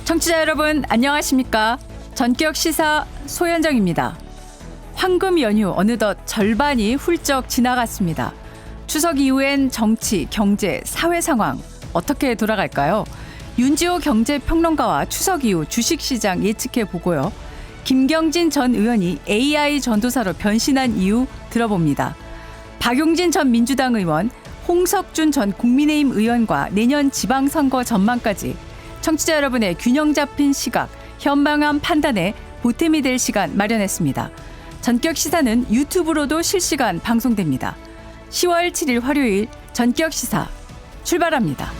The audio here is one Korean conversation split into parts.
청취자 여러분 안녕하십니까? 전격 시사 소현정입니다. 황금 연휴 어느덧 절반이 훌쩍 지나갔습니다. 추석 이후엔 정치, 경제, 사회 상황 어떻게 돌아갈까요? 윤지호 경제평론가와 추석 이후 주식시장 예측해 보고요. 김경진 전 의원이 AI 전도사로 변신한 이유 들어봅니다. 박용진 전 민주당 의원, 홍석준 전 국민의힘 의원과 내년 지방선거 전망까지 청취자 여러분의 균형 잡힌 시각, 현명한 판단에 보탬이 될 시간 마련했습니다. 전격 시사는 유튜브로도 실시간 방송됩니다. 10월 7일 화요일 전격 시사 출발합니다.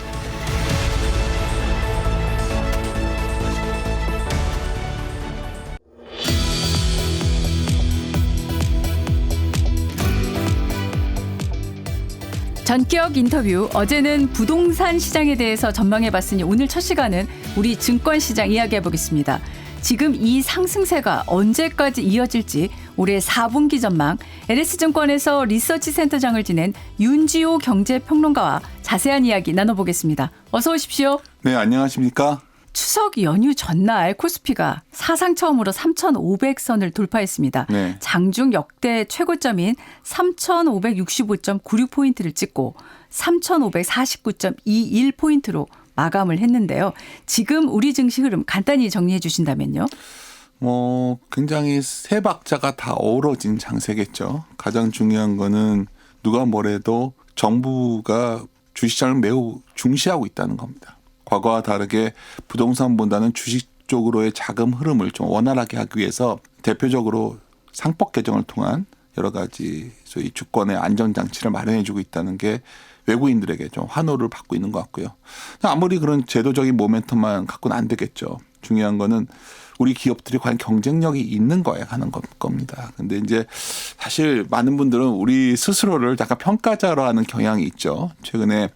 전격 인터뷰, 어제는 부동산 시장에 대해서 전망해봤으니 오늘 첫 시간은 우리 증권시장 이야기해보겠습니다. 지금 이 상승세가 언제까지 이어질지 올해 4분기 전망, LS증권에서 리서치센터장을 지낸 윤지호 경제평론가와 자세한 이야기 나눠보겠습니다. 어서 오십시오. 네, 안녕하십니까? 추석 연휴 전날 코스피가 사상 처음으로 3,500선을 돌파했습니다. 네. 장중 역대 최고점인 3,565.96포인트를 찍고 3,549.21포인트로 마감을 했는데요. 지금 우리 증시 흐름 간단히 정리해 주신다면요. 굉장히 세 박자가 다 어우러진 장세겠죠. 가장 중요한 거는 누가 뭐래도 정부가 주식시장을 매우 중시하고 있다는 겁니다. 과거와 다르게 부동산보다는 주식 쪽으로의 자금 흐름을 좀 원활하게 하기 위해서 대표적으로 상법 개정을 통한 여러 가지 소위 주권의 안전장치를 마련해주고 있다는 게 외국인들에게 좀 환호를 받고 있는 것 같고요. 아무리 그런 제도적인 모멘텀만 갖고는 안 되겠죠. 중요한 거는 우리 기업들이 과연 경쟁력이 있는 거에 하는 겁니다. 근데 이제 사실 많은 분들은 우리 스스로를 약간 평가자로 하는 경향이 있죠. 최근에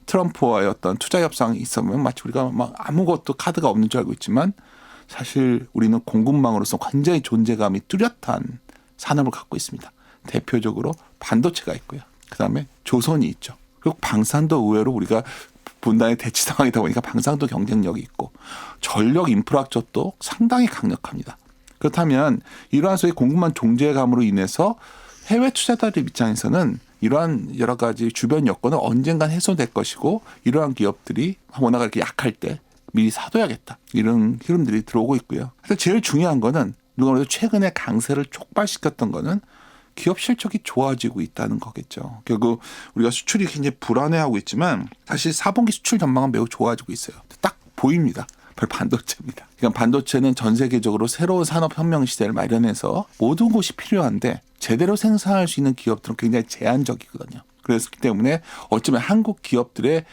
트럼프와의 어떤 투자 협상이 있으면 마치 우리가 막 아무것도 카드가 없는 줄 알고 있지만 사실 우리는 공급망으로서 굉장히 존재감이 뚜렷한 산업을 갖고 있습니다. 대표적으로 반도체가 있고요. 그다음에 조선이 있죠. 그리고 방산도 의외로 우리가 분단의 대치 상황이다 보니까 방산도 경쟁력이 있고 전력 인프라 쪽도 상당히 강력합니다. 그렇다면 이러한 소위 공급망 존재감으로 인해서 해외 투자자들 입장에서는 이러한 여러 가지 주변 여건은 언젠간 해소될 것이고 이러한 기업들이 워낙 이렇게 약할 때 미리 사둬야겠다. 이런 흐름들이 들어오고 있고요. 그래서 제일 중요한 거는 누가 그래도 최근에 강세를 촉발시켰던 거는 기업 실적이 좋아지고 있다는 거겠죠. 결국 우리가 수출이 굉장히 불안해하고 있지만 사실 4분기 수출 전망은 매우 좋아지고 있어요. 딱 보입니다. 바로 반도체입니다. 그러니까 반도체는 전 세계적으로 새로운 산업혁명 시대를 마련해서 모든 곳이 필요한데 제대로 생산할 수 있는 기업들은 굉장히 제한적이거든요. 그렇기 때문에 어쩌면 한국 기업들의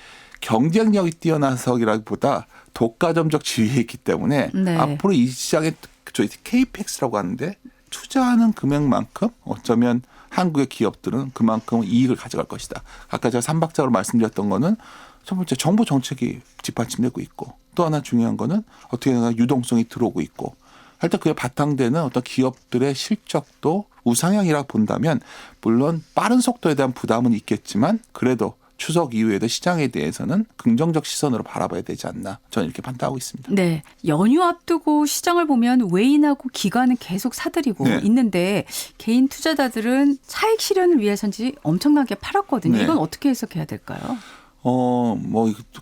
경쟁력이 뛰어나서기라기보다 독과점적 지위에 있기 때문에 네. 앞으로 이 시장에 저희 KPX라고 하는데 투자하는 금액만큼 어쩌면 한국의 기업들은 그만큼 이익을 가져갈 것이다. 아까 제가 3박자로 말씀드렸던 거는 첫 번째 정부 정책이 뒷받침되고 있고 또 하나 중요한 거는 어떻게 보면 유동성이 들어오고 있고 할 때 그에 바탕되는 어떤 기업들의 실적도 우상향이라 본다면 물론 빠른 속도에 대한 부담은 있겠지만 그래도 추석 이후에도 시장에 대해서는 긍정적 시선으로 바라봐야 되지 않나 저는 이렇게 판단하고 있습니다. 네, 연휴 앞두고 시장을 보면 외인하고 기관은 계속 사들이고 네. 있는데 개인 투자자들은 차익 실현을 위해서인지 엄청나게 팔았거든요. 네. 이건 어떻게 해석해야 될까요?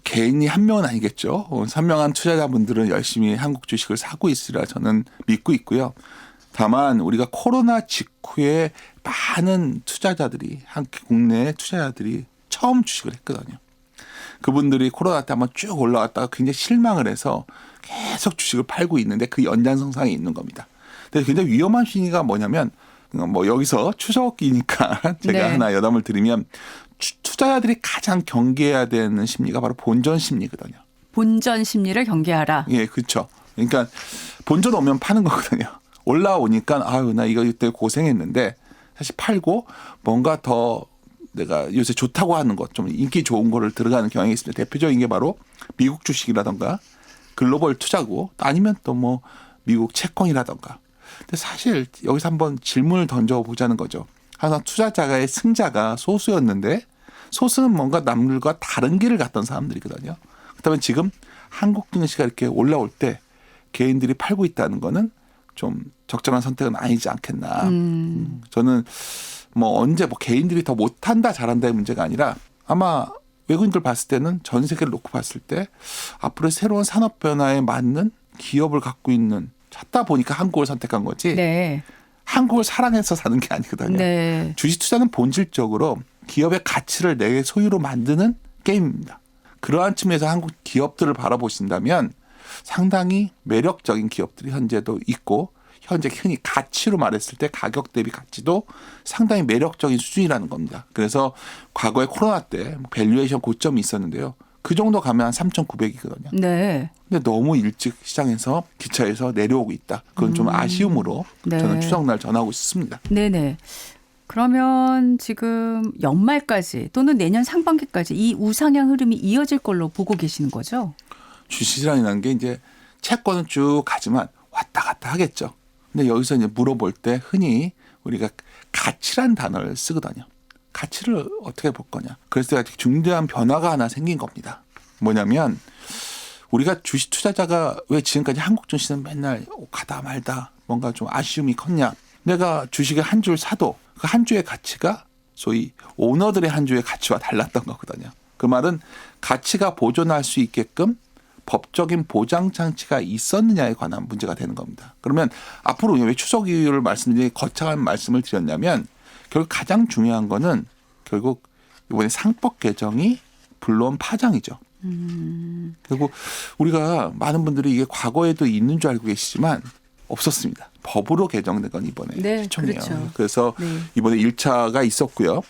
개인이 한 명은 아니겠죠. 선명한 투자자분들은 열심히 한국 주식을 사고 있으리라 저는 믿고 있고요. 다만 우리가 코로나 직후에 많은 투자자들이 국내 투자자들이 처음 주식을 했거든요. 그분들이 코로나 때 한번 쭉 올라갔다가 굉장히 실망을 해서 계속 주식을 팔고 있는데 그 연장선상에 있는 겁니다. 근데 굉장히 위험한 심리가 뭐냐면 여기서 추석이니까 제가 네. 하나 여담을 드리면 투자자들이 가장 경계해야 되는 심리가 바로 본전 심리거든요. 본전 심리를 경계하라. 예, 그렇죠. 그러니까 본전 오면 파는 거거든요. 올라오니까 나 이거 이때 고생했는데 사실 팔고 뭔가 더 내가 요새 좋다고 하는 것, 좀 인기 좋은 거를 들어가는 경향이 있습니다. 대표적인 게 바로 미국 주식이라던가 글로벌 투자고 아니면 또 뭐 미국 채권이라던가. 근데 사실 여기서 한번 질문을 던져보자는 거죠. 항상 투자자의 승자가 소수였는데 소수는 뭔가 남들과 다른 길을 갔던 사람들이거든요. 그렇다면 지금 한국 증시가 이렇게 올라올 때 개인들이 팔고 있다는 거는 좀 적절한 선택은 아니지 않겠나. 저는 뭐 언제 뭐 개인들이 더 못한다 잘한다의 문제가 아니라 아마 외국인들 봤을 때는 전 세계를 놓고 봤을 때 앞으로 새로운 산업 변화에 맞는 기업을 갖고 있는 찾다 보니까 한국을 선택한 거지. 네. 한국을 사랑해서 사는 게 아니거든요. 네. 주식 투자는 본질적으로 기업의 가치를 내 소유로 만드는 게임입니다. 그러한 측면에서 한국 기업들을 바라보신다면 상당히 매력적인 기업들이 현재도 있고 현재 흔히 가치로 말했을 때 가격 대비 가치도 상당히 매력적인 수준이라는 겁니다. 그래서 과거에 코로나 때 밸류에이션 고점이 있었는데요. 그 정도 가면 한 3,900이거든요. 네. 근데 너무 일찍 시장에서 기차에서 내려오고 있다. 그건 좀 아쉬움으로 네. 저는 추석날 전하고 싶습니다. 네네. 그러면 지금 연말까지 또는 내년 상반기까지 이 우상향 흐름이 이어질 걸로 보고 계시는 거죠? 주식시장이라는 게 이제 채권은 쭉 가지만 왔다 갔다 하겠죠. 근데 여기서 이제 물어볼 때 흔히 우리가 가치란 단어를 쓰거든요. 가치를 어떻게 볼 거냐. 그래서 아직 중대한 변화가 하나 생긴 겁니다. 뭐냐면 우리가 주식 투자자가 왜 지금까지 한국 증시는 맨날 가다 말다 뭔가 좀 아쉬움이 컸냐. 내가 주식을 한 줄 사도 그 한 주의 가치가 소위 오너들의 한 주의 가치와 달랐던 거거든요. 그 말은 가치가 보존할 수 있게끔 법적인 보장 장치가 있었느냐에 관한 문제가 되는 겁니다. 그러면 앞으로 왜 추석 이후를 말씀드린 거창한 말씀을 드렸냐면 결국 가장 중요한 거는 결국 이번에 상법 개정이 불러온 파장이죠. 결국 우리가 많은 분들이 이게 과거에도 있는 줄 알고 계시지만 없었습니다. 법으로 개정된 건 이번에 네, 처음이에요. 그렇죠. 그래서 네. 이번에 1차가 있었고요.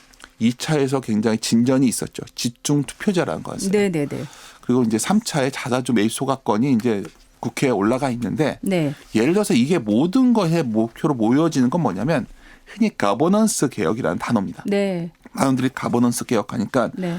2차에서 굉장히 진전이 있었죠. 집중 투표제라는 거였어요. 네네네. 그리고 이제 3차에 자사주 매입 소각권이 이제 국회에 올라가 있는데 네. 예를 들어서 이게 모든 것의 목표로 모여지는 건 뭐냐면 흔히 가버넌스 개혁이라는 단어입니다. 네. 많은 분들이 가버넌스 개혁하니까 네.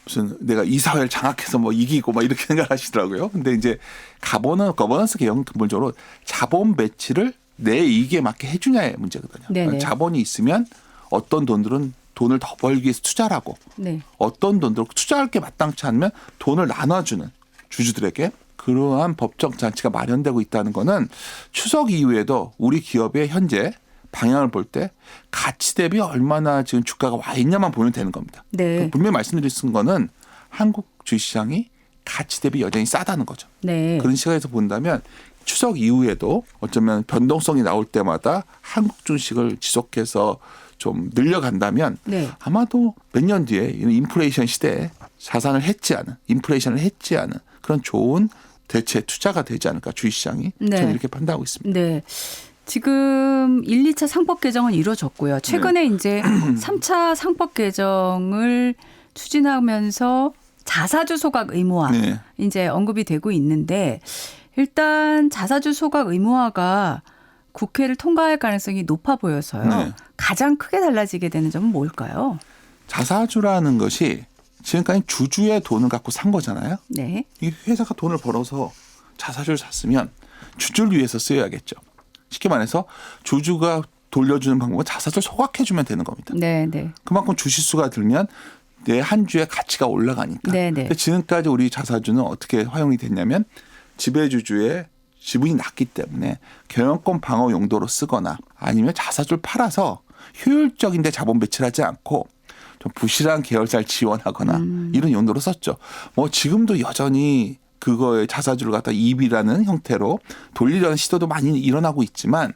무슨 내가 이사회를 장악해서 뭐 이기고 막 이렇게 생각하시더라고요. 근데 이제 거버넌스 개혁은 근본적으로 자본 배치를 내 이익에 맞게 해주냐의 문제거든요. 네네. 자본이 있으면 어떤 돈들은 돈을 더 벌기 위해서 투자를 하고 네. 어떤 돈들은 투자할 게 마땅치 않으면 돈을 나눠주는 주주들에게 그러한 법적 장치가 마련되고 있다는 거는 추석 이후에도 우리 기업의 현재 방향을 볼 때 가치 대비 얼마나 지금 주가가 와 있냐만 보면 되는 겁니다. 네. 분명히 말씀드릴 거는 한국 주식시장이 가치 대비 여전히 싸다는 거죠. 네. 그런 시각에서 본다면 추석 이후에도 어쩌면 변동성이 나올 때마다 한국 주식을 지속해서 좀 늘려간다면 네. 아마도 몇 년 뒤에 이런 인플레이션 시대에 자산을 해지하는 인플레이션을 해지하는 그런 좋은 대체 투자가 되지 않을까 주식시장이 네. 저는 이렇게 판단하고 있습니다. 네. 지금 1, 2차 상법 개정은 이루어졌고요. 최근에 이제 3차 상법 개정을 추진하면서 자사주 소각 의무화 네. 이제 언급이 되고 있는데 일단 자사주 소각 의무화가 국회를 통과할 가능성이 높아 보여서요. 네. 가장 크게 달라지게 되는 점은 뭘까요? 자사주라는 것이 지금까지 주주의 돈을 갖고 산 거잖아요. 네. 이 회사가 돈을 벌어서 자사주를 샀으면 주주를 위해서 쓰여야겠죠. 쉽게 말해서 주주가 돌려주는 방법은 자사주를 소각해주면 되는 겁니다. 네, 네. 그만큼 주식수가 들면 내 한 주의 가치가 올라가니까. 네, 네. 근데 지금까지 우리 자사주는 어떻게 활용이 됐냐면 지배주주의 지분이 낮기 때문에 경영권 방어 용도로 쓰거나 아니면 자사주를 팔아서 효율적인데 자본 배치를 하지 않고 좀 부실한 계열사를 지원하거나 이런 용도로 썼죠. 뭐 지금도 여전히 그거에 자사주를 갖다 이익이라는 형태로 돌리려는 시도도 많이 일어나고 있지만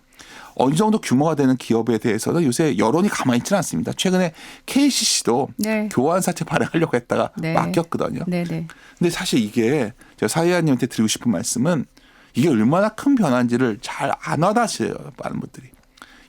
어느 정도 규모가 되는 기업에 대해서는 요새 여론이 가만히 있지는 않습니다. 최근에 KCC도 네. 교환사채 발행하려고 했다가 네. 막혔거든요. 네, 네. 근데 사실 이게 제가 사회자님한테 드리고 싶은 말씀은 이게 얼마나 큰 변화인지를 잘 안 와닿으세요. 많은 분들이.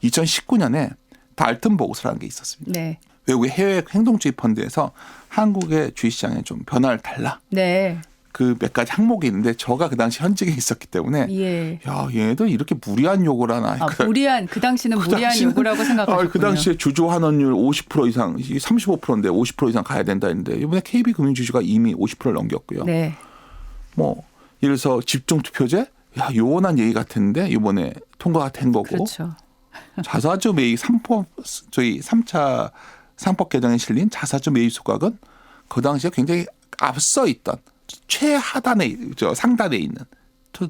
2019년에 달튼 보고서라는 게 있었습니다. 네. 외국의 해외 행동주의 펀드에서 한국의 주식시장에 좀 변화를 달라. 네. 그 몇 가지 항목이 있는데 저가 그 당시 현직에 있었기 때문에 예. 야 얘도 이렇게 무리한 요구를 하나. 무리한 그 당시는 무리한 요구라고 생각하셨군요. 그 당시에 주주 환원율 50% 이상, 35%인데 50% 이상 가야 된다 했는데 이번에 KB금융지주가 이미 50%를 넘겼고요. 네. 뭐 예를 들어서 집중투표제, 야 요원한 얘기 같은데 이번에 통과가 된 거고. 그렇죠. 자사주 매입 3차 상법 개정에 실린 자사주 매입 소각은 그 당시에 굉장히 앞서 있던 최하단에 상단에 있는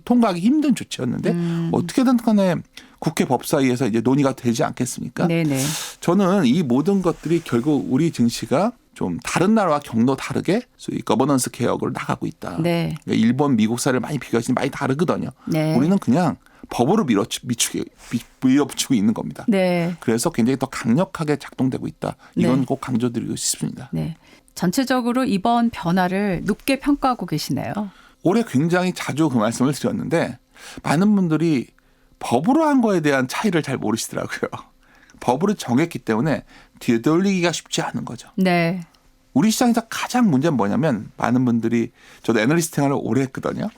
통과하기 힘든 조치였는데 어떻게든 간에 국회 법사위에서 이제 논의가 되지 않겠습니까? 네네. 저는 이 모든 것들이 결국 우리 증시가 좀 다른 나라와 경로 다르게 소위 거버넌스 개혁을 나가고 있다. 네. 그러니까 일본, 미국 사례를 많이 비교하시면 많이 다르거든요. 네. 우리는 그냥 법으로 밀어붙이고 있는 겁니다. 네. 그래서 굉장히 더 강력하게 작동되고 있다. 이건 네. 꼭 강조드리고 싶습니다. 네. 전체적으로 이번 변화를 높게 평가하고 계시네요. 올해 굉장히 자주 그 말씀을 드렸는데 많은 분들이 법으로 한 거에 대한 차이를 잘 모르시더라고요. 법으로 정했기 때문에 되돌리기가 쉽지 않은 거죠. 네. 우리 시장에서 가장 문제는 뭐냐면 많은 분들이 저도 애널리스트 생활을 오래 했거든요.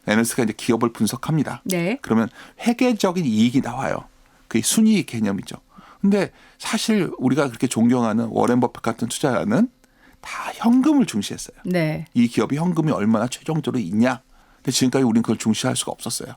애널리스트가 이제 기업을 분석합니다. 네. 그러면 회계적인 이익이 나와요. 그게 순이익 개념이죠. 근데 사실 우리가 그렇게 존경하는 워렌 버핏 같은 투자자는 다 현금을 중시했어요. 네. 이 기업이 현금이 얼마나 최종적으로 있냐. 근데 지금까지 우리는 그걸 중시할 수가 없었어요.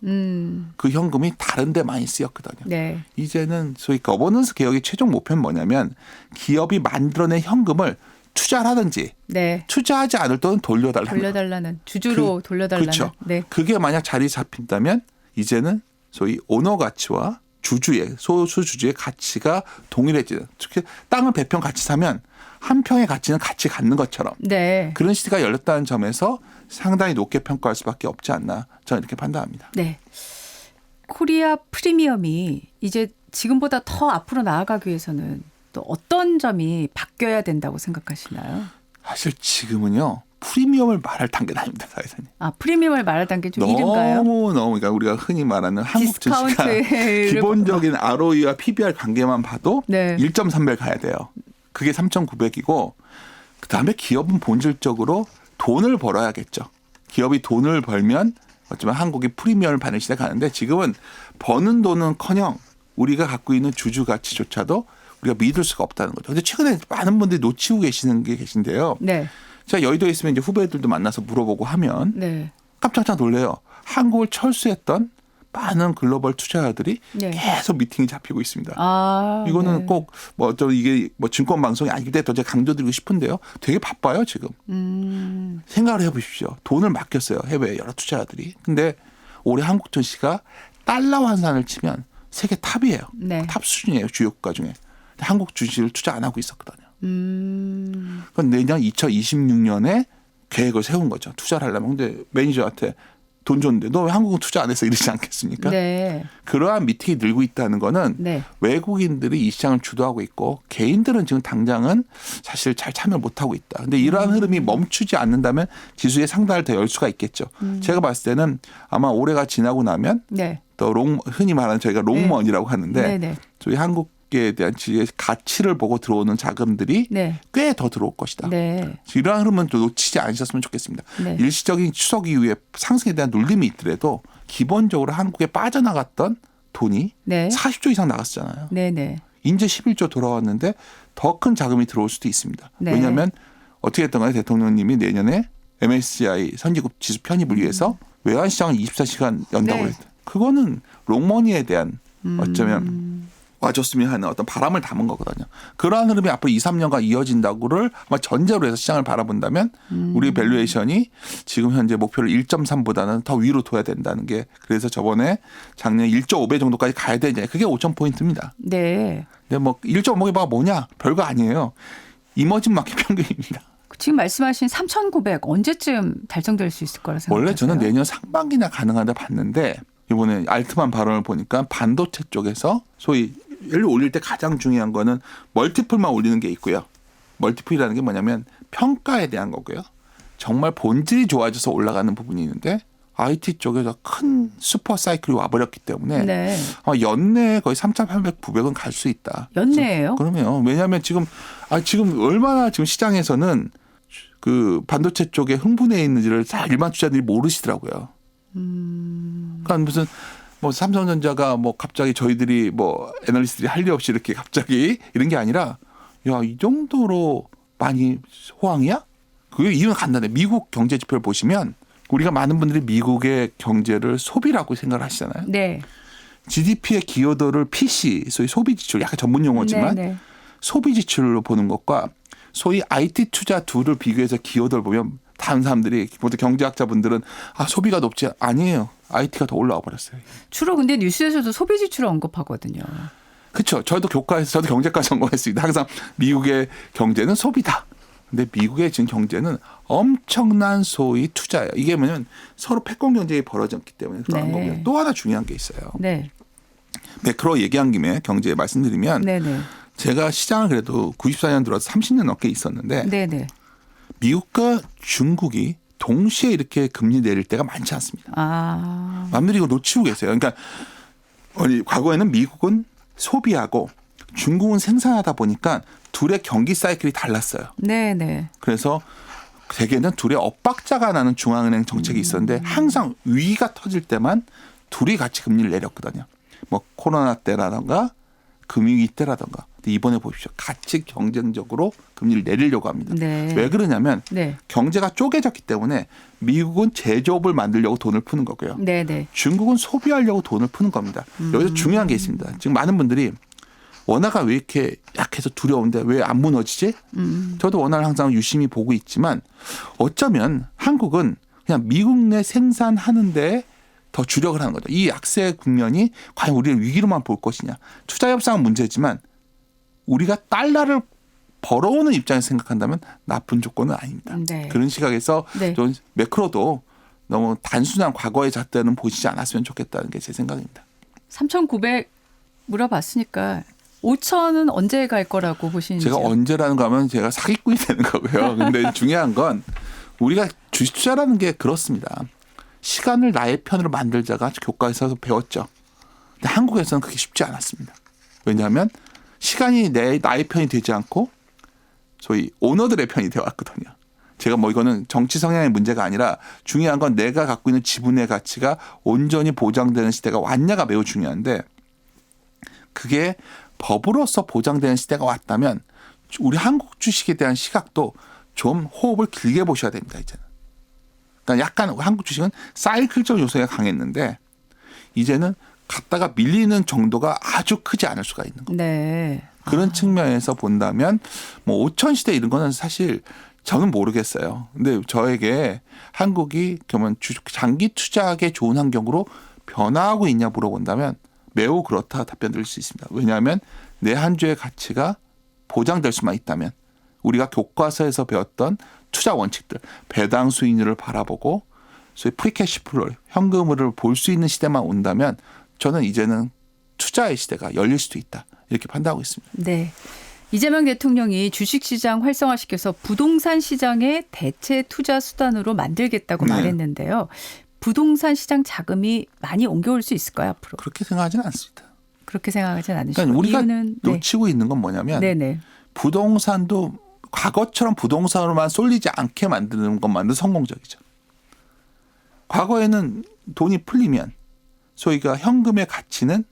그 현금이 다른 데 많이 쓰였거든요. 네. 이제는 소위 거버넌스 개혁의 최종 목표는 뭐냐면 기업이 만들어낸 현금을 투자를 하든지 네. 투자하지 않을 때는 돌려달라는 돌려달라는 주주로 돌려달라는. 그렇죠. 네. 그게 만약 자리 잡힌다면 이제는 소위 오너 가치와 주주의 소수 주주의 가치가 동일해지는. 특히 땅을 100평 같이 사면 한 평의 가치는 같이 갖는 것처럼 네. 그런 시대가 열렸다는 점에서 상당히 높게 평가할 수밖에 없지 않나 저는 이렇게 판단합니다. 네. 코리아 프리미엄이 이제 지금보다 더 앞으로 나아가기 위해서는 또 어떤 점이 바뀌어야 된다고 생각하시나요? 사실 지금은요. 프리미엄을 말할 단계는 아닙니다. 사회자님. 아, 프리미엄을 말하던 게 좀 이른가요? 너무 그러니까 우리가 흔히 말하는 한국 증시가 디스카운트를 기본적인 ROE와 PBR 관계만 봐도 네. 1.3배 가야 돼요. 그게 3,900이고 그다음에 기업은 본질적으로 돈을 벌어야겠죠. 기업이 돈을 벌면 어쩌면 한국이 프리미엄을 받는 시대가 가는데 지금은 버는 돈은커녕 우리가 갖고 있는 주주 가치조차도 우리가 믿을 수가 없다는 거죠. 근데 최근에 많은 분들이 놓치고 계시는 게 계신데요. 네. 제가 여의도에 있으면 이제 후배들도 만나서 물어보고 하면 네. 깜짝깜짝 놀래요. 한국을 철수했던 많은 글로벌 투자자들이 네. 계속 미팅이 잡히고 있습니다. 아, 이거는 네. 꼭 뭐 저 이게 뭐 증권 방송이 아니기 때문에 더 제가 강조드리고 싶은데요. 되게 바빠요 지금. 생각을 해보십시오. 돈을 맡겼어요 해외 여러 투자자들이. 근데 올해 한국 증시가 달러 환산을 치면 세계 탑이에요. 네. 탑 수준이에요 주요 국가 중에. 근데 한국 주식을 투자 안 하고 있었거든요. 그건 내년 2026년에 계획을 세운 거죠. 투자를 하려면. 근데 매니저한테 돈 줬는데 너 왜 한국은 투자 안 했어 이러지 않겠습니까? 네. 그러한 미팅이 늘고 있다는 거는 네. 외국인들이 이 시장을 주도하고 있고 개인들은 지금 당장은 사실 잘 참여 못하고 있다. 근데 이러한 흐름이 멈추지 않는다면 지수의 상단을 더 열 수가 있겠죠. 제가 봤을 때는 아마 올해가 지나고 나면 네. 또 흔히 말하는 저희가 롱먼이라고 하는데 네. 네. 저희 한국에 대한 지의 가치를 보고 들어오는 자금들이 네. 꽤 더 들어올 것이다. 네. 이러한 흐름은 또 놓치지 않으셨으면 좋겠습니다. 네. 일시적인 추석 이후에 상승에 대한 눌림이 있더라도 기본적으로 한국에 빠져나갔던 돈이 네. 40조 이상 나갔잖아요. 네. 네. 이제 11조 돌아왔는데 더 큰 자금이 들어올 수도 있습니다. 네. 왜냐하면 어떻게 했던 간에 대통령님이 내년에 MSCI 선진국 지수 편입을 위해서 외환시장을 24시간 연다고 네. 했다. 그거는 롱머니에 대한 어쩌면 와줬으면 하는 어떤 바람을 담은 거거든요. 그러한 흐름이 앞으로 2, 3년간 이어진다고를 아마 전제로 해서 시장을 바라본다면 우리 밸류에이션이 지금 현재 목표를 1.3보다는 더 위로 둬야 된다는 게 그래서 저번에 작년 1.5배 정도까지 가야 되냐. 그게 5,000포인트입니다. 네. 근데 뭐 1.5배가 뭐냐? 별거 아니에요. 이머징 마켓 평균입니다. 지금 말씀하신 3,900 언제쯤 달성될 수 있을 거라 생각하세요? 원래 저는 내년 상반기나 가능하다 봤는데 이번에 알트만 발언을 보니까 반도체 쪽에서 소위 를 올릴 때 가장 중요한 거는 멀티플만 올리는 게 있고요. 멀티플이라는 게 뭐냐면 평가에 대한 거고요. 정말 본질이 좋아져서 올라가는 부분이 있는데 IT 쪽에서 큰 슈퍼 사이클이 와버렸기 때문에 네. 아마 연내에 거의 3,800, 900은 갈 수 있다. 연내예요? 그러면 왜냐하면 지금 얼마나 지금 시장에서는 그 반도체 쪽에 흥분해 있는지를 다 일반 투자들이 모르시더라고요. 그러니까 무슨 뭐 삼성전자가 뭐 갑자기 저희들이 뭐 애널리스트들이 할 일 없이 이렇게 갑자기 이런 게 아니라 야, 이 정도로 많이 호황이야? 그게 이유는 간단해. 미국 경제 지표를 보시면 우리가 많은 분들이 미국의 경제를 소비라고 생각을 하시잖아요. 네. GDP의 기여도를 PC, 소위 소비 지출, 약간 전문 용어지만 소비 지출로 보는 것과 소위 IT 투자 둘을 비교해서 기여도를 보면 다른 사람들이 보통 경제학자분들은 소비가 높지 아니에요. IT가 더 올라와 버렸어요. 주로 근데 뉴스에서도 소비 지출을 언급하거든요. 그렇죠. 저도 경제과 전공했습니다. 항상 미국의 경제는 소비다. 근데 미국의 지금 경제는 엄청난 소위 투자예요. 이게 뭐냐면 서로 패권 경쟁이 벌어졌기 때문에 그런 거고요. 또 하나 중요한 게 있어요. 네. 매크로 얘기한 김에 경제 말씀드리면 네네. 제가 시장을 그래도 94년 들어서 30년 넘게 있었는데 네네. 미국과 중국이 동시에 이렇게 금리 내릴 때가 많지 않습니다. 남들이 이거 놓치고 계세요. 그러니까 과거에는 미국은 소비하고 중국은 생산하다 보니까 둘의 경기 사이클이 달랐어요. 네네. 그래서 대개는 둘의 엇박자가 나는 중앙은행 정책이 있었는데 항상 위기가 터질 때만 둘이 같이 금리를 내렸거든요. 뭐 코로나 때라든가 금융위기 때라든가. 근데 이번에 보십시오. 같이 경쟁적으로 금리를 내리려고 합니다. 네. 왜 그러냐면 네. 경제가 쪼개졌기 때문에 미국은 제조업을 만들려고 돈을 푸는 거고요. 네네. 중국은 소비하려고 돈을 푸는 겁니다. 여기서 중요한 게 있습니다. 지금 많은 분들이 원화가 왜 이렇게 약해서 두려운데 왜 안 무너지지? 저도 원화를 항상 유심히 보고 있지만 어쩌면 한국은 그냥 미국 내 생산하는데 더 주력을 하는 거죠. 이 약세 국면이 과연 우리를 위기로만 볼 것이냐. 투자 협상은 문제지만 우리가 달러를 벌어오는 입장에서 생각한다면 나쁜 조건은 아닙니다. 네. 그런 시각에서 네. 좀 매크로도 너무 단순한 과거의 잣대는 보시지 않았으면 좋겠다는 게 제 생각입니다. 3,900 물어봤으니까 5,000은 언제 갈 거라고 보시는지. 제가 언제라는 거 하면 제가 사기꾼이 되는 거고요. 근데 중요한 건 우리가 주식 투자라는 게 그렇습니다. 시간을 나의 편으로 만들자가 교과에서 배웠죠. 근데 한국에서는 그게 쉽지 않았습니다. 왜냐하면 시간이 나의 편이 되지 않고 소위 오너들의 편이 되어 왔거든요. 제가 뭐 이거는 정치 성향의 문제가 아니라 중요한 건 내가 갖고 있는 지분의 가치가 온전히 보장되는 시대가 왔냐가 매우 중요한데 그게 법으로서 보장되는 시대가 왔다면 우리 한국 주식에 대한 시각도 좀 호흡을 길게 보셔야 됩니다. 이제는. 그러니까 약간 한국 주식은 사이클적 요소가 강했는데 이제는 갔다가 밀리는 정도가 아주 크지 않을 수가 있는 거예요. 네. 그런 측면에서 본다면 뭐 5천 시대 이런 거는 사실 저는 모르겠어요. 근데 저에게 한국이 그러면 장기 투자하기에 좋은 환경으로 변화하고 있냐 물어본다면 매우 그렇다 답변 드릴 수 있습니다. 왜냐하면 내 한 주의 가치가 보장될 수만 있다면 우리가 교과서에서 배웠던 투자 원칙들, 배당 수익률을 바라보고 소위 프리캐시플로 현금을 볼 수 있는 시대만 온다면 저는 이제는 투자의 시대가 열릴 수도 있다. 이렇게 판단하고 있습니다. 네. 이재명 대통령이 주식시장 활성화시켜서 부동산 시장의 대체 투자 수단으로 만들겠다고 네. 말했는데요. 부동산 시장 자금이 많이 옮겨올 수 있을까요, 앞으로? 그렇게 생각하지는 않습니다. 그렇게 생각하지는 않으시고. 그러니까 우리가 이유는 놓치고 있는 건 뭐냐면 네네. 부동산도 과거처럼 부동산으로만 쏠리지 않게 만드는 것만도 성공적이죠. 과거에는 돈이 풀리면 소위가 현금의 가치는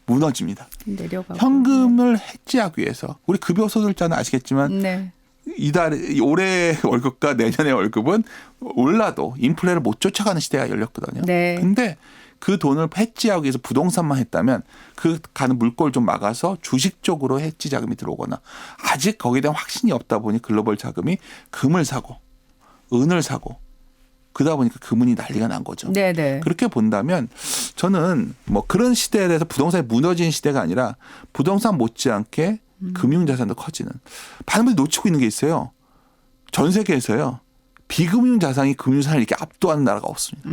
무너집니다. 내려가고. 현금을 해지하기 위해서 우리 급여 소득자는 아시겠지만 네. 올해 월급과 내년의 월급은 올라도 인플레를 못 쫓아가는 시대가 열렸거든요. 네. 근데 그 돈을 해지하기 위해서 부동산만 했다면 그 가는 물꼬를 좀 막아서 주식 쪽으로 해지 자금이 들어오거나 아직 거기에 대한 확신이 없다 보니 글로벌 자금이 금을 사고 은을 사고 그러다 보니까 금은이 난리가 난 거죠. 네네. 그렇게 본다면 저는 뭐 그런 시대에 대해서 부동산이 무너지는 시대가 아니라 부동산 못지않게 금융자산도 커지는. 많은 분들이 놓치고 있는 게 있어요. 전 세계에서요. 비금융자산이 금융자산을 이렇게 압도하는 나라가 없습니다.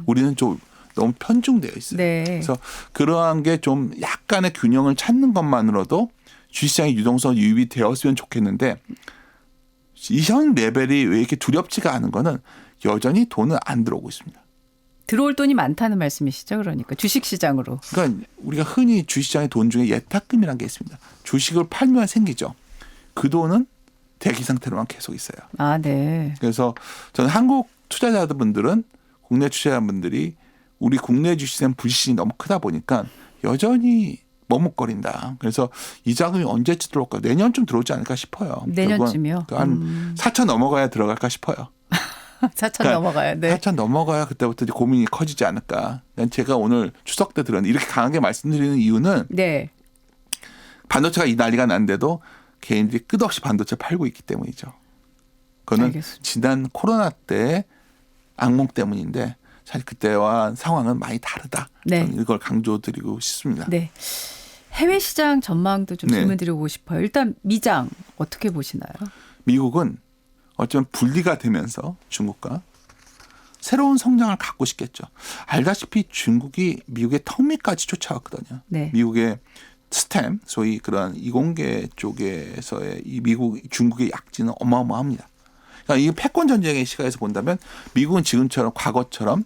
우리는 좀 너무 편중되어 있어요. 네. 그래서 그러한 게 좀 약간의 균형을 찾는 것만으로도 주식시장의 유동성 유입이 되었으면 좋겠는데 이 현 레벨이 왜 이렇게 두렵지가 않은 거는 여전히 돈은 안 들어오고 있습니다. 들어올 돈이 많다는 말씀이시죠, 그러니까 주식시장으로. 그러니까 우리가 흔히 주식시장의 돈 중에 예탁금이라는 게 있습니다. 주식을 팔면 생기죠. 그 돈은 대기 상태로만 계속 있어요. 아, 네. 그래서 저는 한국 투자자분들은 국내 투자자분들이 우리 국내 주식시장 불신이 너무 크다 보니까 여전히 머뭇거린다. 그래서 이 자금이 언제쯤 들어올까? 내년쯤 들어오지 않을까 싶어요. 내년쯤이요? 한 4천 넘어가야 들어갈까 싶어요. 4천 그러니까 넘어가요. 네. 4천 넘어가야 그때부터 이제 고민이 커지지 않을까. 제가 오늘 추석 때 들었는데 이렇게 강하게 말씀드리는 이유는 네. 반도체가 이 난리가 난데도 개인들이 끝없이 반도체 팔고 있기 때문이죠. 그거는 알겠습니다. 지난 코로나 때 악몽 때문인데 사실 그때와 상황은 많이 다르다. 네. 저는 이걸 강조드리고 싶습니다. 네. 해외 시장 전망도 좀 네. 질문드리고 싶어요. 일단 미장 어떻게 보시나요? 미국은 어쩌면 분리가 되면서 중국과 새로운 성장을 갖고 싶겠죠. 알다시피 중국이 미국의 턱밑까지 쫓아왔거든요. 네. 미국의 스템, 소위 그런 이공계 쪽에서의 이 중국의 약진은 어마어마합니다. 그러니까 이 패권 전쟁의 시각에서 본다면 미국은 지금처럼 과거처럼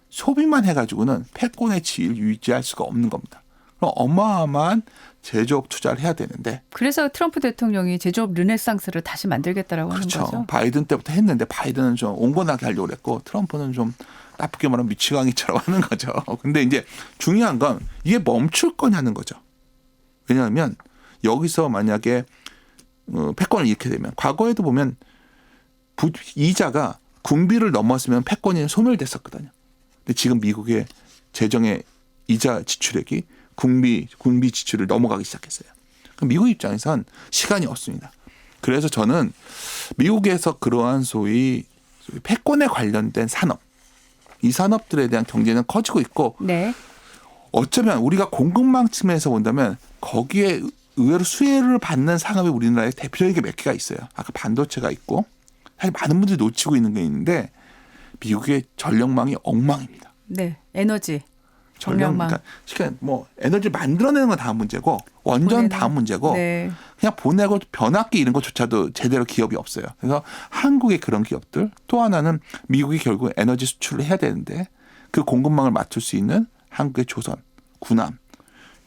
소비만 해가지고는 패권의 지위를 유지할 수가 없는 겁니다. 그럼 어마어마한 제조업 투자를 해야 되는데 그래서 트럼프 대통령이 제조업 르네상스를 다시 만들겠다라고 그렇죠. 하는 거죠. 바이든 때부터 했는데 바이든은 좀 온건하게 하려고 그랬고 트럼프는 좀 나쁘게 말하면 미치광이처럼 하는 거죠. 근데 이제 중요한 건 이게 멈출 거냐는 거죠. 왜냐하면 여기서 만약에 패권을 잃게 되면 과거에도 보면 이자가 군비를 넘었으면 패권이 소멸됐었거든요. 근데 지금 미국의 재정의 이자 지출액이 군비 지출을 넘어가기 시작했어요. 그럼 미국 입장에선 시간이 없습니다. 그래서 저는 미국에서 그러한 소위 패권에 관련된 산업, 이 산업들에 대한 경제는 커지고 있고 네. 어쩌면 우리가 공급망 측면에서 본다면 거기에 의외로 수혜를 받는 산업이 우리나라에 대표적인 게 몇 개가 있어요. 아까 반도체가 있고 사실 많은 분들이 놓치고 있는 게 있는데 미국의 전력망이 엉망입니다. 네. 에너지. 전력, 전력망. 그러니까 뭐 에너지 만들어내는 건 다음 문제고 원전 다음 문제고 네. 그냥 보내고 변압기 이런 것조차도 제대로 기업이 없어요. 그래서 한국의 그런 기업들 또 하나는 미국이 결국 에너지 수출을 해야 되는데 그 공급망을 맞출 수 있는 한국의 조선, 군함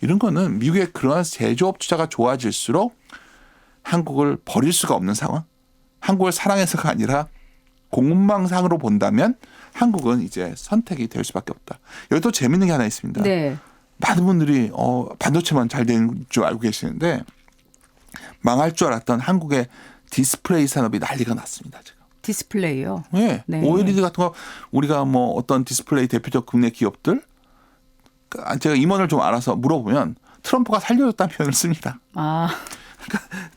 이런 거는 미국의 그러한 제조업 투자가 좋아질수록 한국을 버릴 수가 없는 상황. 한국을 사랑해서가 아니라 공급망상으로 본다면 한국은 이제 선택이 될 수밖에 없다. 여기 또 재밌는 게 하나 있습니다. 네. 많은 분들이 반도체만 잘 되는 줄 알고 계시는데 망할 줄 알았던 한국의 디스플레이 산업이 난리가 났습니다. 지금. 디스플레이요. 네. 네. OLED 같은 거 우리가 뭐 어떤 디스플레이 대표적 국내 기업들 제가 임원을 좀 알아서 물어보면 트럼프가 살려줬다는 표현을 씁니다. 아,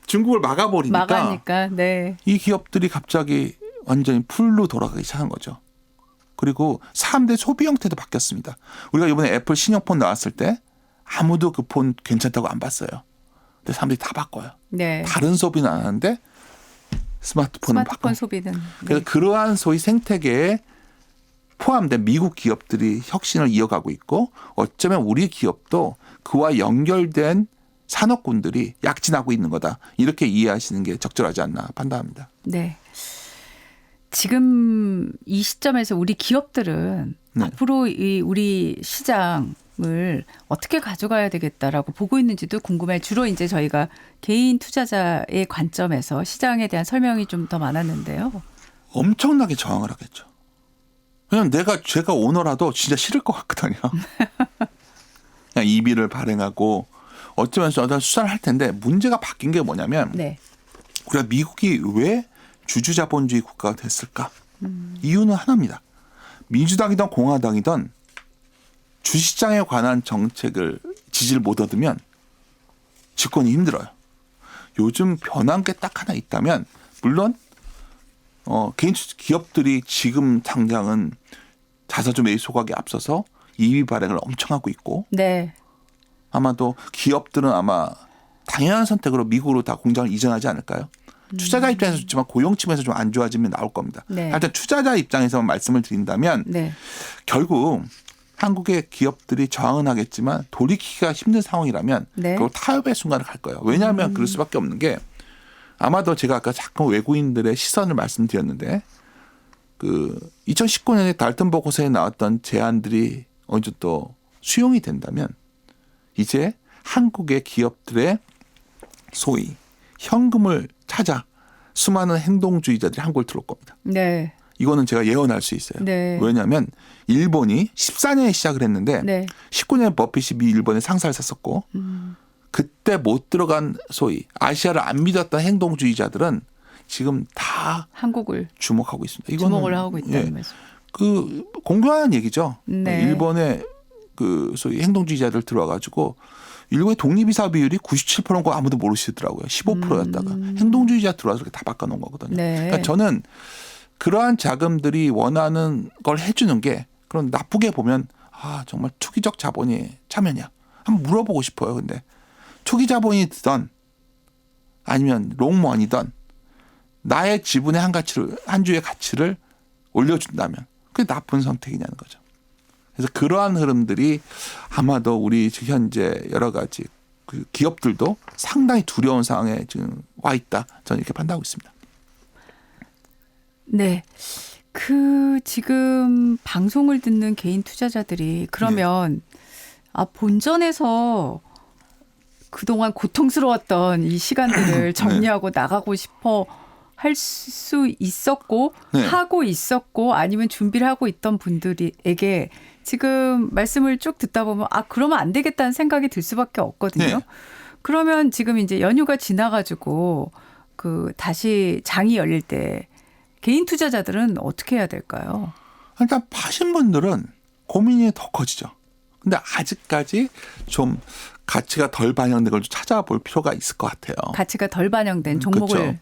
중국을 막아버리니까 막으니까. 네. 이 기업들이 갑자기 완전히 풀로 돌아가기 시작한 거죠. 그리고 사람들의 소비 형태도 바뀌었습니다. 우리가 이번에 애플 신형폰 나왔을 때 아무도 그 폰 괜찮다고 안 봤어요. 근데 사람들이 다 바꿔요. 네. 다른 소비는 안 하는데 스마트폰은 스마트폰 바꿔. 소비는. 네. 그래서 그러한 소위 생태계에 포함된 미국 기업들이 혁신을 이어가고 있고 어쩌면 우리 기업도 그와 연결된 산업군들이 약진하고 있는 거다. 이렇게 이해하시는 게 적절하지 않나 판단합니다. 네. 지금 이 시점에서 우리 기업들은 네. 앞으로 이 우리 시장을 어떻게 가져가야 되겠다라고 보고 있는지도 궁금해. 주로 이제 저희가 개인 투자자의 관점에서 시장에 대한 설명이 좀 더 많았는데요. 엄청나게 저항을 하겠죠. 그냥 제가 오너라도 진짜 싫을 것 같거든요. 그냥 이비를 발행하고 어쩌면 수사를 할 텐데 문제가 바뀐 게 뭐냐면 네. 우리가 미국이 왜 주주자본주의 국가가 됐을까? 이유는 하나입니다. 민주당이든 공화당이든 주시장에 관한 정책을 지지를 못 얻으면 집권이 힘들어요. 요즘 변한 게 딱 하나 있다면 물론 개인 기업들이 지금 당장은 자사주 매입 소각에 앞서서 이비 발행을 엄청 하고 있고 네. 아마도 기업들은 아마 당연한 선택으로 미국으로 다 공장을 이전하지 않을까요? 투자자 입장에서 좋지만 고용 측면에서 좀 안 좋아지면 나올 겁니다. 네. 하여튼 투자자 입장에서만 말씀을 드린다면 네. 결국 한국의 기업들이 저항은 하겠지만 돌이키기가 힘든 상황이라면 네. 그걸 타협의 순간을 갈 거예요. 왜냐하면 그럴 수밖에 없는 게 아마도 제가 아까 자꾸 외국인들의 시선을 말씀드렸는데 그 2019년에 달튼 보고서에 나왔던 제안들이 어느 정도 수용이 된다면 이제 한국의 기업들의 소위 현금을 찾아 수많은 행동주의자들이 한국을 들어올 겁니다. 네. 이거는 제가 예언할 수 있어요. 네. 왜냐하면 일본이 14년에 시작을 했는데 네. 19년에 버핏이 일본에 상사를 샀었고 그때 못 들어간 소위 아시아를 안 믿었던 행동주의자들은 지금 다 한국을 주목하고 있습니다. 주목을 하고 있다는 말씀. 그 공교한 얘기죠. 네. 일본의 그 소위 행동주의자들 들어와가지고 일국의 독립이사 비율이 97%인 거 아무도 모르시더라고요. 15%였다가 행동주의자 들어와서 이렇게 다 바꿔놓은 거거든요. 네. 그러니까 저는 그러한 자금들이 원하는 걸 해주는 게 그런 나쁘게 보면 정말 투기적 자본이 참여냐 한번 물어보고 싶어요. 근데 투기 자본이든 아니면 롱머니든 나의 지분의 한 주의 가치를 올려준다면 그게 나쁜 선택이냐는 거죠. 그래서 그러한 흐름들이 아마도 우리 현재 여러 가지 그 기업들도 상당히 두려운 상황에 지금 와 있다. 저는 이렇게 판단하고 있습니다. 네. 지금 방송을 듣는 개인 투자자들이 그러면 본전에서 그동안 고통스러웠던 이 시간들을 정리하고 나가고 싶어 할 수 있었고 하고 있었고 아니면 준비를 하고 있던 분들에게 지금 말씀을 쭉 듣다 보면 그러면 안 되겠다는 생각이 들 수밖에 없거든요. 그러면 지금 이제 연휴가 지나가지고 다시 장이 열릴 때 개인 투자자들은 어떻게 해야 될까요? 일단 파신 분들은 고민이 더 커지죠. 근데 아직까지 좀 가치가 덜 반영된 걸 좀 찾아볼 필요가 있을 것 같아요. 가치가 덜 반영된 종목을. 그렇죠.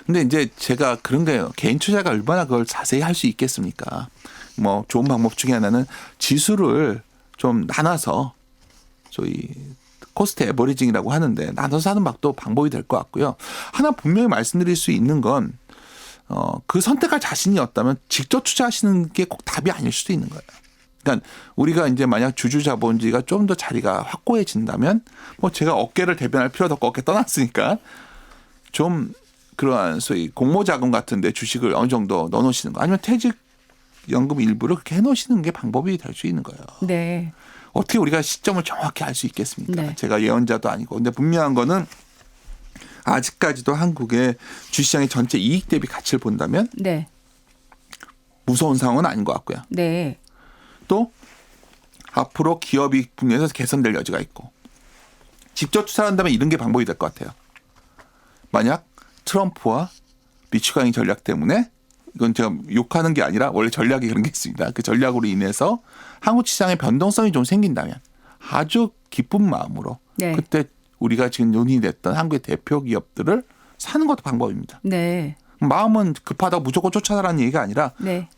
근데 이제 제가 그런 게 개인 투자가 얼마나 그걸 자세히 할 수 있겠습니까? 뭐 좋은 방법 중에 하나는 지수를 좀 나눠서 저희 코스트 에버리징이라고 하는데 나눠서 하는 방법이 될 것 같고요. 하나 분명히 말씀드릴 수 있는 건 그 선택할 자신이 없다면 직접 투자하시는 게 꼭 답이 아닐 수도 있는 거예요. 그러니까 우리가 이제 만약 주주자본주의가 좀 더 자리가 확고해진다면 뭐 제가 어깨를 대변할 필요도 없고 어깨 떠났으니까 좀 그러한 소위 공모자금 같은데 주식을 어느 정도 넣어놓으시는 거 아니면 퇴직연금 일부를 그렇게 해놓으시는 게 방법이 될 수 있는 거예요. 네. 어떻게 우리가 시점을 정확히 알 수 있겠습니까? 네. 제가 예언자도 아니고. 근데 분명한 거는 아직까지도 한국의 주시장의 전체 이익 대비 가치를 본다면 네. 무서운 상황은 아닌 것 같고요. 네. 또 앞으로 기업이익 분야에서 개선될 여지가 있고 직접 투자한다면 이런 게 방법이 될 것 같아요. 만약 트럼프와 미치광이 전략 때문에 이건 제가 욕하는 게 아니라 원래 전략이 그런 게 있습니다. 그 전략으로 인해서 한국 시장의 변동성이 좀 생긴다면 아주 기쁜 마음으로 그때 우리가 지금 논의됐던 한국의 대표 기업들을 사는 것도 방법입니다. 네. 마음은 급하다고 무조건 쫓아가라는 얘기가 아니라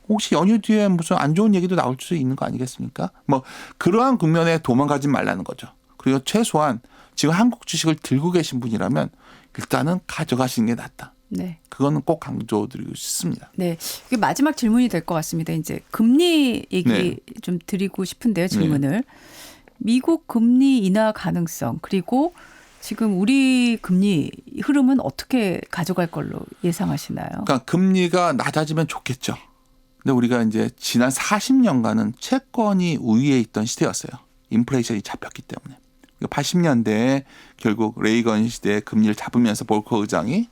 혹시 연휴 뒤에 무슨 안 좋은 얘기도 나올 수 있는 거 아니겠습니까? 뭐 그러한 국면에 도망가지 말라는 거죠. 그리고 최소한 지금 한국 주식을 들고 계신 분이라면 일단은 가져가시는 게 낫다. 네. 그거는 꼭 강조드리고 싶습니다. 네. 이게 마지막 질문이 될 것 같습니다. 이제 금리 얘기 좀 드리고 싶은데요, 질문을. 미국 금리 인하 가능성 그리고 지금 우리 금리 흐름은 어떻게 가져갈 걸로 예상하시나요? 그러니까 금리가 낮아지면 좋겠죠. 근데 우리가 이제 지난 40년간은 채권이 우위에 있던 시대였어요. 인플레이션이 잡혔기 때문에. 80년대에 결국 레이건 시대에 금리를 잡으면서 볼커 의장이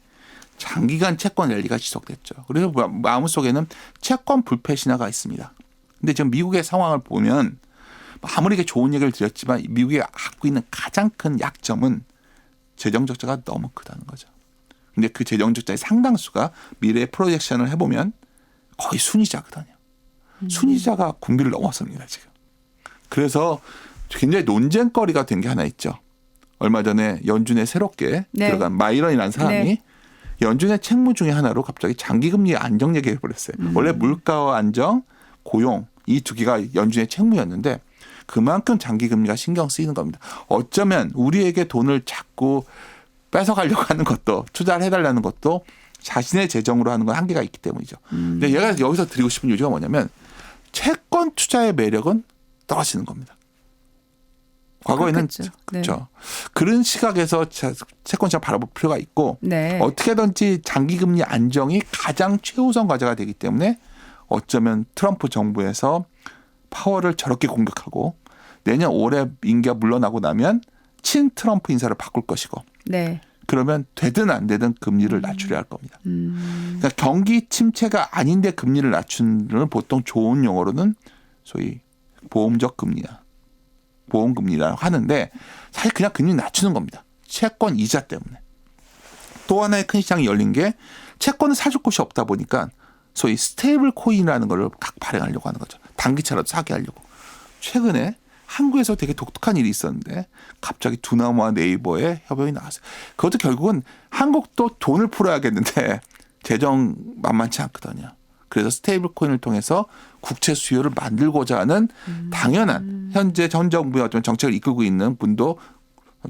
장기간 채권 랠리가 지속됐죠. 그래서 마음속에는 채권 불패 신화가 있습니다. 근데 지금 미국의 상황을 보면 아무리 좋은 얘기를 드렸지만 미국이 갖고 있는 가장 큰 약점은 재정 적자가 너무 크다는 거죠. 근데 그 재정 적자의 상당수가 미래의 프로젝션을 해보면 거의 순이자거든요. 순이자가 군비를 넘어섭니다, 지금. 그래서 굉장히 논쟁거리가 된 게 하나 있죠. 얼마 전에 연준에 새롭게 들어간 마이런이라는 사람이 연준의 책무 중에 하나로 갑자기 장기금리 안정 얘기를 해버렸어요. 원래 물가와 안정, 고용 이 두 개가 연준의 책무였는데 그만큼 장기금리가 신경 쓰이는 겁니다. 어쩌면 우리에게 돈을 자꾸 뺏어가려고 하는 것도 투자를 해달라는 것도 자신의 재정으로 하는 건 한계가 있기 때문이죠. 근데 얘가 여기서 드리고 싶은 요지가 뭐냐면 채권 투자의 매력은 떨어지는 겁니다. 과거에는 그렇죠. 그런 시각에서 채권 시장 바라볼 필요가 있고 어떻게든지 장기금리 안정이 가장 최우선 과제가 되기 때문에 어쩌면 트럼프 정부에서 파월을 저렇게 공격하고 내년 올해 임기가 물러나고 나면 친 트럼프 인사를 바꿀 것이고 그러면 되든 안 되든 금리를 낮추려 할 겁니다. 그러니까 경기 침체가 아닌데 금리를 낮추는 보통 좋은 용어로는 소위 보험적 금리야. 보험금리라고 하는데 사실 그냥 금리 낮추는 겁니다. 채권 이자 때문에. 또 하나의 큰 시장이 열린 게 채권을 사줄 곳이 없다 보니까 소위 스테이블 코인이라는 걸 각 발행하려고 하는 거죠. 단기차라도 사게 하려고. 최근에 한국에서 되게 독특한 일이 있었는데 갑자기 두나무와 네이버의 협약이 나왔어요. 그것도 결국은 한국도 돈을 풀어야겠는데 재정 만만치 않거든요. 그래서 스테이블 코인을 통해서 국채 수요를 만들고자 하는 당연한 현재 전 정부의 어떤 정책을 이끌고 있는 분도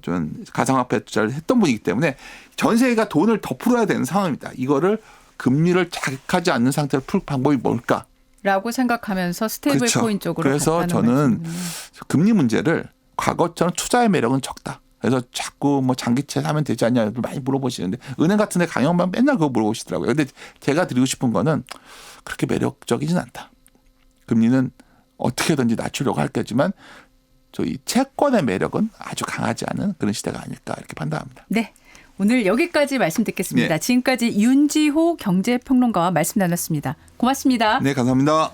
좀 가상화폐 투자를 했던 분이기 때문에 전 세계가 돈을 더 풀어야 되는 상황입니다. 이거를 금리를 자극하지 않는 상태로 풀 방법이 뭘까? 라고 생각하면서 스테이블 그렇죠. 코인 쪽으로 그래서 갔다는 저는 말씀이군요. 금리 문제를 과거처럼 투자의 매력은 적다. 그래서 자꾸 뭐 장기채 사면 되지 않냐 많이 물어보시는데 은행 같은 데 강연만 맨날 그거 물어보시더라고요. 근데 제가 드리고 싶은 거는 그렇게 매력적이진 않다. 금리는 어떻게든지 낮추려고 할 거지만 저희 채권의 매력은 아주 강하지 않은 그런 시대가 아닐까 이렇게 판단합니다. 네. 오늘 여기까지 말씀 듣겠습니다. 네. 지금까지 윤지호 경제평론가와 말씀 나눴습니다. 고맙습니다. 네, 감사합니다.